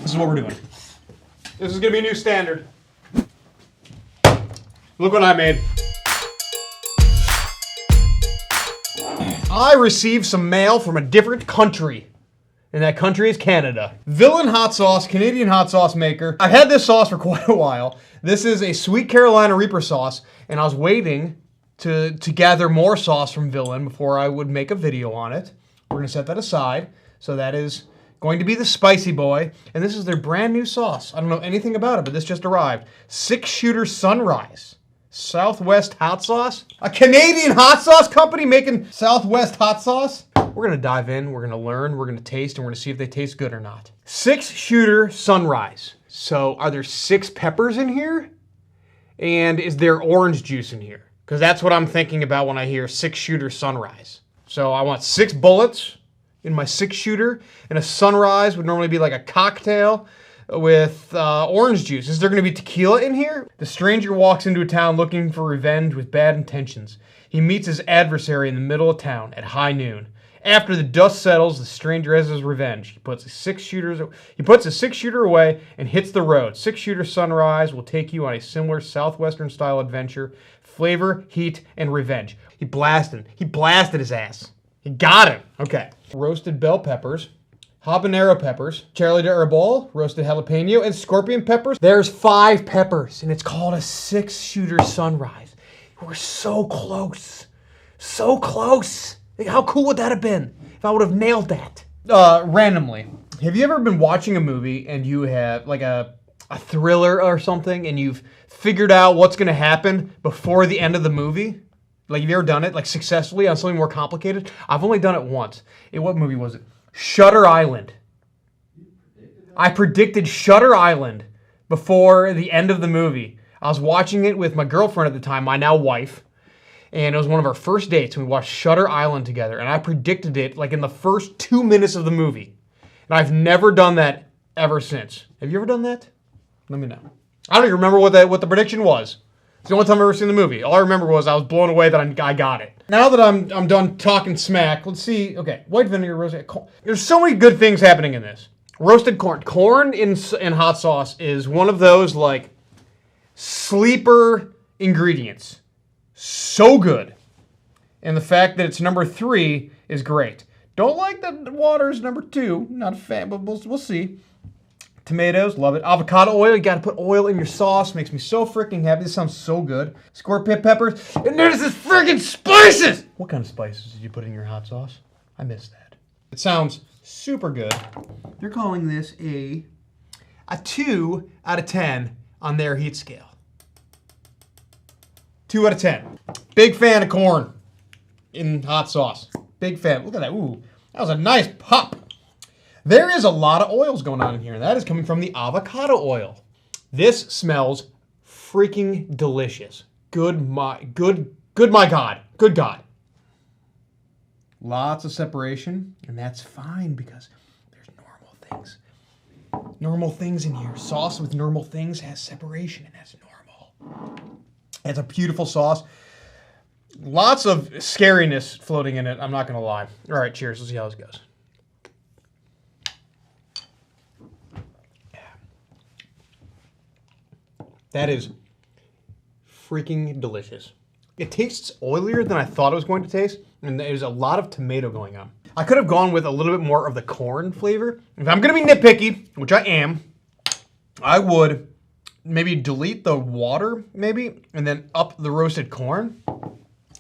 This is what we're doing. This is gonna be a new standard. Look what I made. I received some mail from a different country. And that country is Canada. Villain hot sauce, Canadian hot sauce maker. I've had this sauce for quite a while. This is a Sweet Carolina Reaper sauce, and I was waiting to gather more sauce from Villain before I would make a video on it. We're gonna set that aside. So that is going to be the Spicy Boy, and this is their brand new sauce. I don't know anything about it, but this just arrived. 6-Shooter Sunrise. Southwest hot sauce? A Canadian hot sauce company making Southwest hot sauce? We're gonna dive in, we're gonna learn, we're gonna taste, and we're gonna see if they taste good or not. 6-Shooter Sunrise. So are there 6 peppers in here? And is there orange juice in here? Because that's what I'm thinking about when I hear 6-Shooter Sunrise. So I want 6 bullets in my 6-shooter, and a Sunrise would normally be like a cocktail with orange juice. Is there gonna be tequila in here? The stranger walks into a town looking for revenge with bad intentions. He meets his adversary in the middle of town at high noon. After the dust settles, the stranger has his revenge. He puts a 6-shooter away and hits the road. 6-Shooter Sunrise will take you on a similar Southwestern style adventure. Flavor, heat, and revenge. He blasted his ass. He got him. Okay. Roasted bell peppers, habanero peppers, chile de herbal, roasted jalapeno, and scorpion peppers. There's 5 peppers, and it's called a 6-Shooter Sunrise. We're so close. So close. Like, how cool would that have been if I would have nailed that? Randomly, have you ever been watching a movie and you have like a thriller or something and you've figured out what's going to happen before the end of the movie? Like, have you ever done it, like, successfully on something more complicated? I've only done it once. What movie was it? Shutter Island. I predicted Shutter Island before the end of the movie. I was watching it with my girlfriend at the time, my now wife, and it was one of our first dates, and we watched Shutter Island together, and I predicted it, like, in the first 2 minutes of the movie. And I've never done that ever since. Have you ever done that? Let me know. I don't even remember what the prediction was. It's the only time I've ever seen the movie. All I remember was I was blown away that I got it. Now that I'm done talking smack, let's see. Okay, white vinegar, roasted corn. There's so many good things happening in this. Roasted corn. Corn in hot sauce is one of those, like, sleeper ingredients. So good. And the fact that it's number 3 is great. Don't like that water's number 2. Not a fan, but we'll see. Tomatoes, love it. Avocado oil, you gotta put oil in your sauce. Makes me so freaking happy. This sounds so good. Scorpion peppers, and there's this freaking spices! What kind of spices did you put in your hot sauce? I missed that. It sounds super good. They're calling this a 2 out of 10 on their heat scale. 2 out of 10. Big fan of corn in hot sauce. Big fan. Look at that. Ooh, that was a nice pop. There is a lot of oils going on in here, and that is coming from the avocado oil. This smells freaking delicious. Good my God. Good God. Lots of separation, and that's fine because there's normal things. Normal things in here. Sauce with normal things has separation, and that's normal. It's a beautiful sauce. Lots of scariness floating in it, I'm not going to lie. All right, cheers. Let's see how this goes. That is freaking delicious. It tastes oilier than I thought it was going to taste, and there's a lot of tomato going on. I could have gone with a little bit more of the corn flavor. If I'm going to be nitpicky, which I am, I would maybe delete the water, maybe, and then up the roasted corn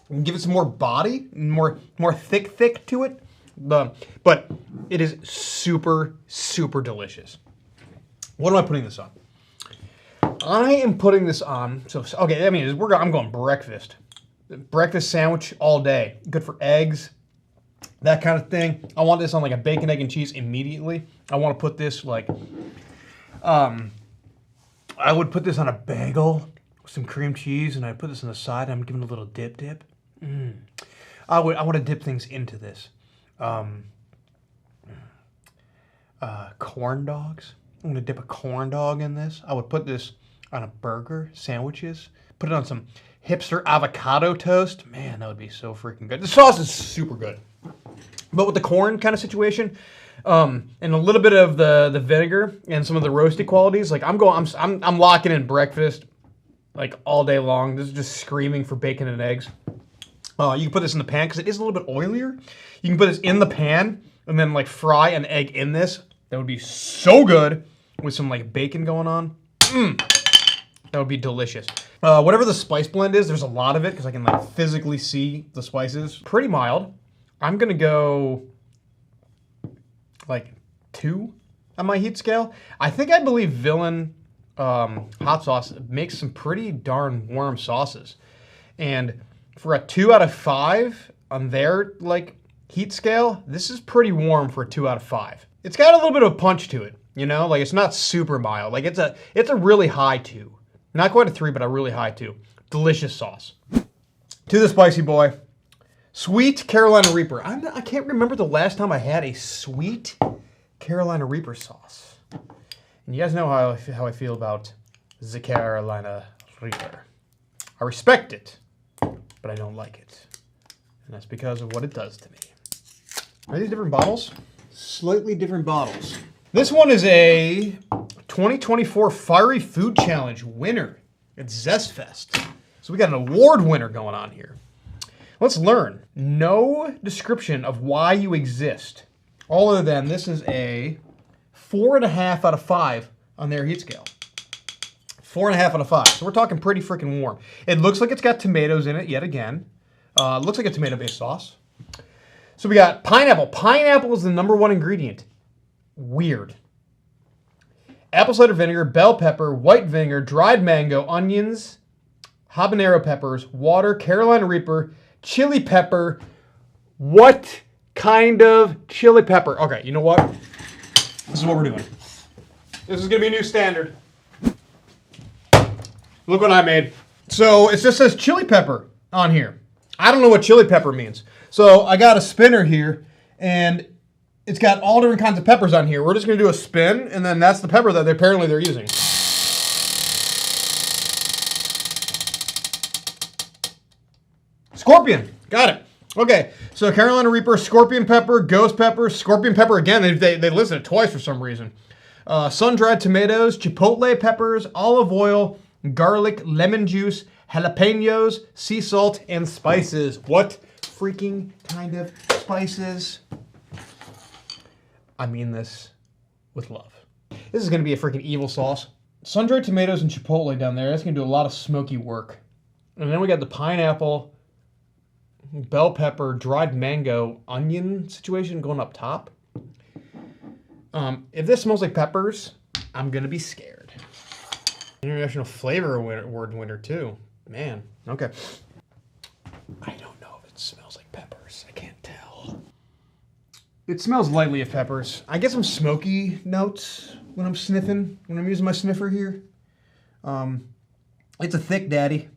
and give it some more body, more thick to it. But it is super, super delicious. What am I putting this on? I am putting this on, okay, I mean, I'm going breakfast. Breakfast sandwich all day. Good for eggs, that kind of thing. I want this on like a bacon, egg, and cheese immediately. I want to put this like, I would put this on a bagel with some cream cheese, and I'd put this on the side, and I'm giving it a little dip. I want to dip things into this. Corn dogs. I'm going to dip a corn dog in this. I would put this on a burger, sandwiches, put it on some hipster avocado toast. Man, that would be so freaking good. The sauce is super good. But with the corn kind of situation, And a little bit of the vinegar and some of the roasty qualities. Like I'm locking in breakfast like all day long. This is just screaming for bacon and eggs. You can put this in the pan because it is a little bit oilier. You can put this in the pan and then like fry an egg in this. That would be so good with some like bacon going on. That would be delicious. Whatever the spice blend is, there's a lot of it because I can like physically see the spices. Pretty mild. I'm gonna go like 2 on my heat scale. I believe Villain hot sauce makes some pretty darn warm sauces. And for a 2 out of 5 on their like heat scale, this is pretty warm for a 2 out of 5. It's got a little bit of punch to it, you know? Like it's not super mild. Like it's a really high 2. Not quite a 3, but a really high 2. Delicious sauce. To the spicy boy. Sweet Carolina Reaper. I can't remember the last time I had a sweet Carolina Reaper sauce. And you guys know how I feel about the Carolina Reaper. I respect it, but I don't like it. And that's because of what it does to me. Are these different bottles? Slightly different bottles. This one is a 2024 Fiery Food Challenge winner at Zest Fest. So we got an award winner going on here. Let's learn. No description of why you exist. All other than this is a 4.5 out of 5 on their heat scale. 4.5 out of 5. So we're talking pretty freaking warm. It looks like it's got tomatoes in it yet again. Looks like a tomato-based sauce. So we got pineapple. Pineapple is the #1 ingredient. Weird. Apple cider vinegar, bell pepper, white vinegar, dried mango, onions, habanero peppers, water, Carolina Reaper, chili pepper. What kind of chili pepper? Okay, you know what? This is what we're doing. This is going to be a new standard. Look what I made. So it just says chili pepper on here. I don't know what chili pepper means. So I got a spinner here, and it's got all different kinds of peppers on here. We're just going to do a spin, and then that's the pepper that apparently they're using. Scorpion. Got it. Okay, so Carolina Reaper, scorpion pepper, ghost pepper, scorpion pepper again. They listed it twice for some reason. Sun-dried tomatoes, chipotle peppers, olive oil, garlic, lemon juice, jalapenos, sea salt, and spices. What freaking kind of spices? I mean this with love. This is going to be a freaking evil sauce. Sun-dried tomatoes and chipotle down there. That's going to do a lot of smoky work. And then we got the pineapple, bell pepper, dried mango, onion situation going up top. If this smells like peppers, I'm going to be scared. International Flavor Award winner too. Man, okay. I don't know if it smells like peppers. I can't tell. It smells lightly of peppers. I get some smoky notes when I'm sniffing, when I'm using my sniffer here. It's a thick daddy.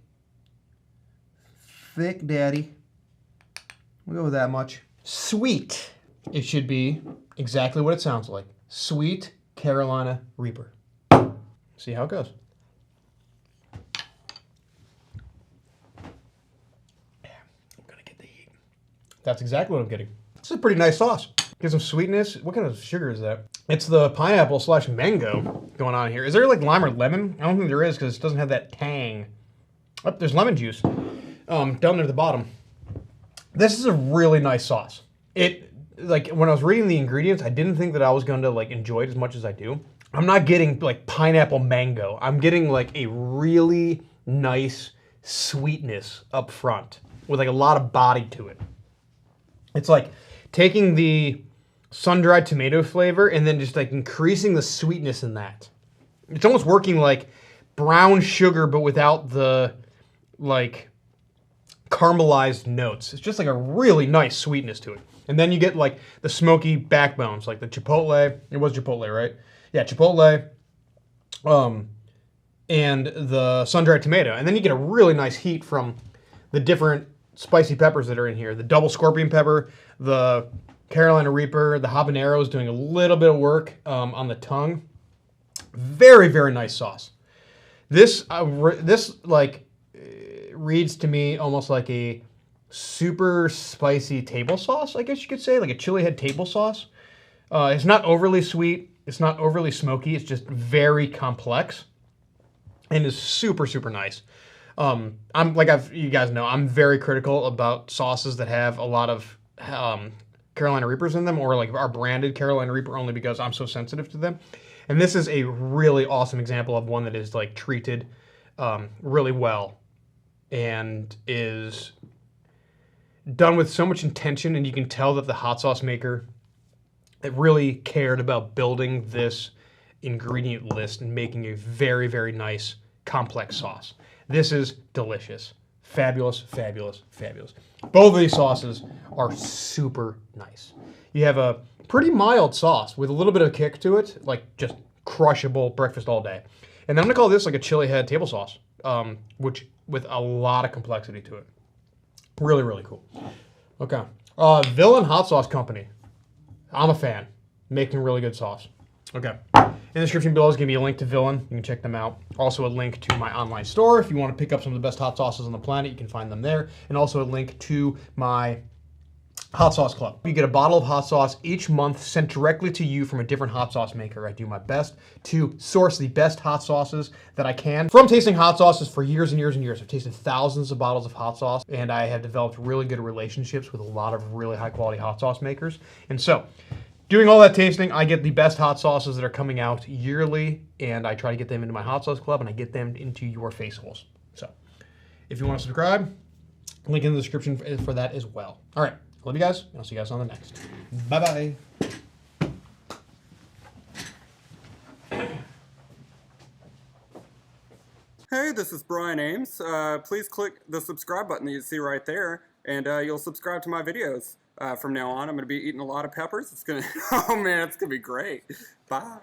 Thick daddy. We'll go with that much. Sweet. It should be exactly what it sounds like. Sweet Carolina Reaper. See how it goes. I'm gonna get the heat. That's exactly what I'm getting. This is a pretty nice sauce. Get some sweetness. What kind of sugar is that? It's the pineapple / mango going on here. Is there like lime or lemon? I don't think there is because it doesn't have that tang. Oh, there's lemon juice down there at the bottom. This is a really nice sauce. Like when I was reading the ingredients, I didn't think that I was going to like enjoy it as much as I do. I'm not getting like pineapple mango. I'm getting like a really nice sweetness up front with like a lot of body to it. It's like taking the sun-dried tomato flavor and then just like increasing the sweetness in that. It's almost working like brown sugar, but without the like caramelized notes. It's just like a really nice sweetness to it. And then you get like the smoky backbones, like the chipotle. It was chipotle, right? Yeah, chipotle. And the sun-dried tomato. And then you get a really nice heat from the different spicy peppers that are in here. The double scorpion pepper, the Carolina Reaper, the habanero is doing a little bit of work on the tongue. Very, very nice sauce. This like reads to me almost like a super spicy table sauce, I guess you could say, like a chili head table sauce. It's not overly sweet. It's not overly smoky. It's just very complex and is super, super nice. I'm like you guys know, I'm very critical about sauces that have a lot of Carolina Reapers in them, or like are branded Carolina Reaper, only because I'm so sensitive to them. And this is a really awesome example of one that is like treated really well and is done with so much intention, and you can tell that the hot sauce maker really cared about building this ingredient list and making a very, very nice complex sauce. This is delicious. Fabulous, fabulous, fabulous. Both of these sauces are super nice. You have a pretty mild sauce with a little bit of kick to it, like just crushable breakfast all day. And I'm gonna call this like a chili head table sauce, which with a lot of complexity to it. Really, really cool. Okay. Villain Hot Sauce Company. I'm a fan. Making really good sauce. Okay. In the description below is going to be a link to Villain. You can check them out. Also a link to my online store. If you want to pick up some of the best hot sauces on the planet, you can find them there. And also a link to my hot sauce club. You get a bottle of hot sauce each month sent directly to you from a different hot sauce maker. I do my best to source the best hot sauces that I can. From tasting hot sauces for years and years and years, I've tasted thousands of bottles of hot sauce, and I have developed really good relationships with a lot of really high quality hot sauce makers. And so, doing all that tasting, I get the best hot sauces that are coming out yearly, and I try to get them into my hot sauce club, and I get them into your face holes. So, if you want to subscribe, link in the description for that as well. All right. Love you guys, and I'll see you guys on the next. Bye-bye. Hey, this is Brian Ames. Please click the subscribe button that you see right there, and you'll subscribe to my videos. From now on, I'm going to be eating a lot of peppers. It's going to, oh man, it's going to be great. Bye.